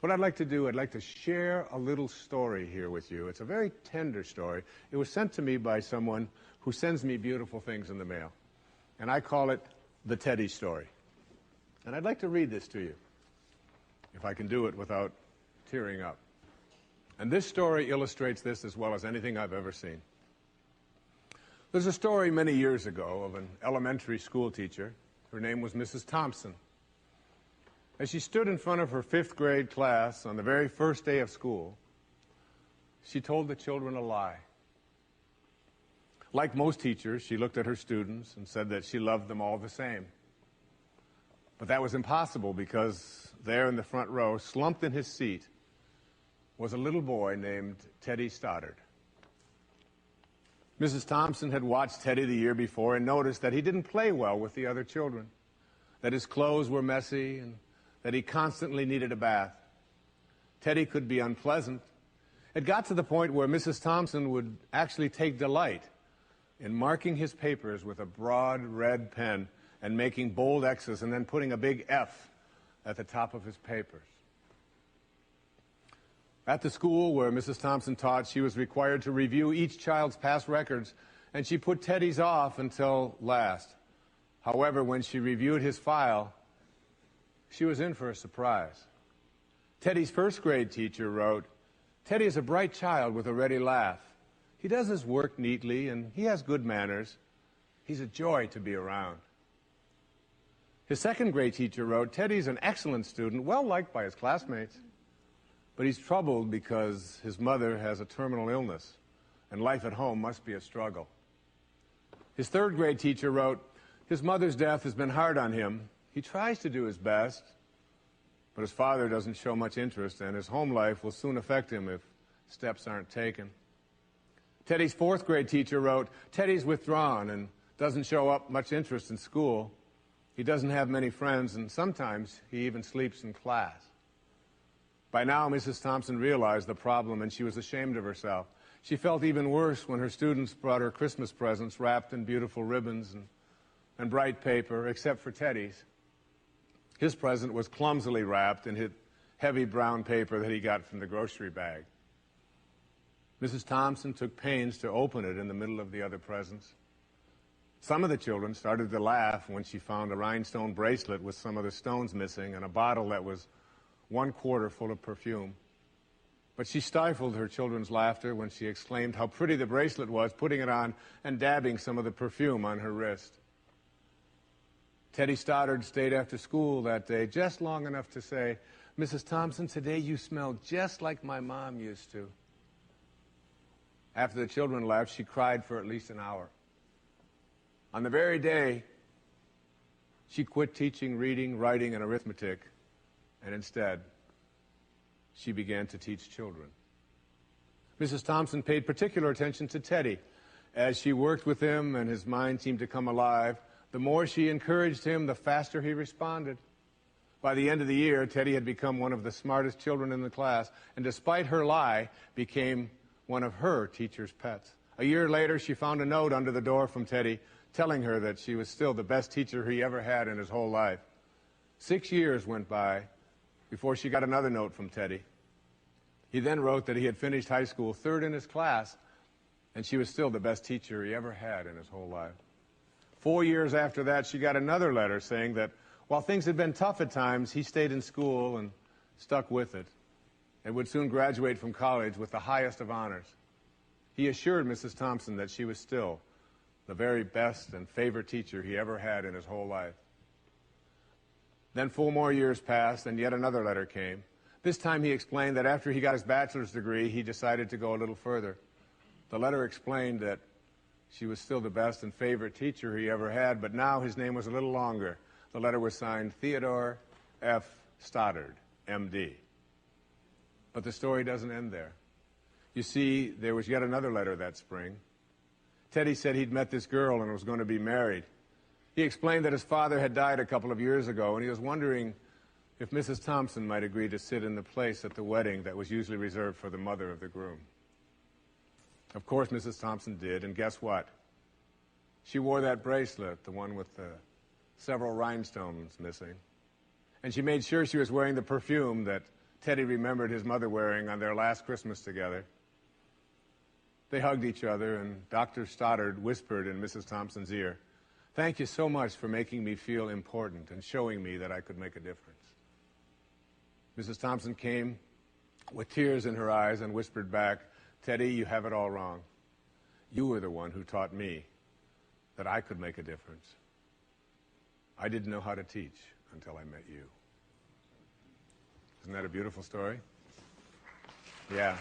What I'd like to do, I'd like to share a little story here with you. It's a very tender story. It was sent to me by someone who sends me beautiful things in the mail. And I call it the Teddy story. And I'd like to read this to you, if I can do it without tearing up. And this story illustrates this as well as anything I've ever seen. There's a story many years ago of an elementary school teacher. Her name was Mrs. Thompson. As she stood in front of her 5th grade class on the very first day of school, she told the children a lie. Like most teachers, she looked at her students and said that she loved them all the same. But that was impossible because there in the front row, slumped in his seat, was a little boy named Teddy Stoddard. Mrs. Thompson had watched Teddy the year before and noticed that he didn't play well with the other children, that his clothes were messy and that he constantly needed a bath. Teddy could be unpleasant. It got to the point where Mrs. Thompson would actually take delight in marking his papers with a broad red pen and making bold X's and then putting a big F at the top of his papers. At the school where Mrs. Thompson taught, she was required to review each child's past records, and she put Teddy's off until last. However, when she reviewed his file, she was in for a surprise. Teddy's 1st grade teacher wrote, "Teddy is a bright child with a ready laugh. He does his work neatly and he has good manners. He's a joy to be around." His 2nd grade teacher wrote, "Teddy's an excellent student, well liked by his classmates, but he's troubled because his mother has a terminal illness and life at home must be a struggle." His 3rd grade teacher wrote, "His mother's death has been hard on him. He tries to do his best, but his father doesn't show much interest, and his home life will soon affect him if steps aren't taken." Teddy's 4th grade teacher wrote, "Teddy's withdrawn and doesn't show up much interest in school. He doesn't have many friends, and sometimes he even sleeps in class." By now, Mrs. Thompson realized the problem, and she was ashamed of herself. She felt even worse when her students brought her Christmas presents wrapped in beautiful ribbons and bright paper, except for Teddy's. His present was clumsily wrapped in heavy brown paper that he got from the grocery bag. Mrs. Thompson took pains to open it in the middle of the other presents. Some of the children started to laugh when she found a rhinestone bracelet with some of the stones missing and a bottle that was 1/4 full of perfume. But she stifled her children's laughter when she exclaimed how pretty the bracelet was, putting it on and dabbing some of the perfume on her wrist. Teddy Stoddard stayed after school that day just long enough to say, "Mrs. Thompson, today you smell just like my mom used to." After the children left, she cried for at least an hour. On the very day, she quit teaching reading, writing, and arithmetic, and instead, she began to teach children. Mrs. Thompson paid particular attention to Teddy. As she worked with him and his mind seemed to come alive, the more she encouraged him, the faster he responded. By the end of the year, Teddy had become one of the smartest children in the class, and despite her lie, became one of her teacher's pets. A year later, she found a note under the door from Teddy telling her that she was still the best teacher he ever had in his whole life. 6 years went by before she got another note from Teddy. He then wrote that he had finished high school 3rd in his class, and she was still the best teacher he ever had in his whole life. 4 years after that, she got another letter saying that while things had been tough at times, he stayed in school and stuck with it and would soon graduate from college with the highest of honors. He assured Mrs. Thompson that she was still the very best and favorite teacher he ever had in his whole life. Then 4 more years passed, and yet another letter came. This time he explained that after he got his bachelor's degree, he decided to go a little further. The letter explained that she was still the best and favorite teacher he ever had, but now his name was a little longer. The letter was signed Theodore F. Stoddard, M.D. But the story doesn't end there. You see, there was yet another letter that spring. Teddy said he'd met this girl and was going to be married. He explained that his father had died a couple of years ago, and he was wondering if Mrs. Thompson might agree to sit in the place at the wedding that was usually reserved for the mother of the groom. Of course, Mrs. Thompson did, and guess what? She wore that bracelet, the one with the several rhinestones missing. And she made sure she was wearing the perfume that Teddy remembered his mother wearing on their last Christmas together. They hugged each other, and Dr. Stoddard whispered in Mrs. Thompson's ear, "Thank you so much for making me feel important and showing me that I could make a difference." Mrs. Thompson came with tears in her eyes and whispered back, "Teddy, you have it all wrong. You were the one who taught me that I could make a difference. I didn't know how to teach until I met you." Isn't that a beautiful story? Yeah.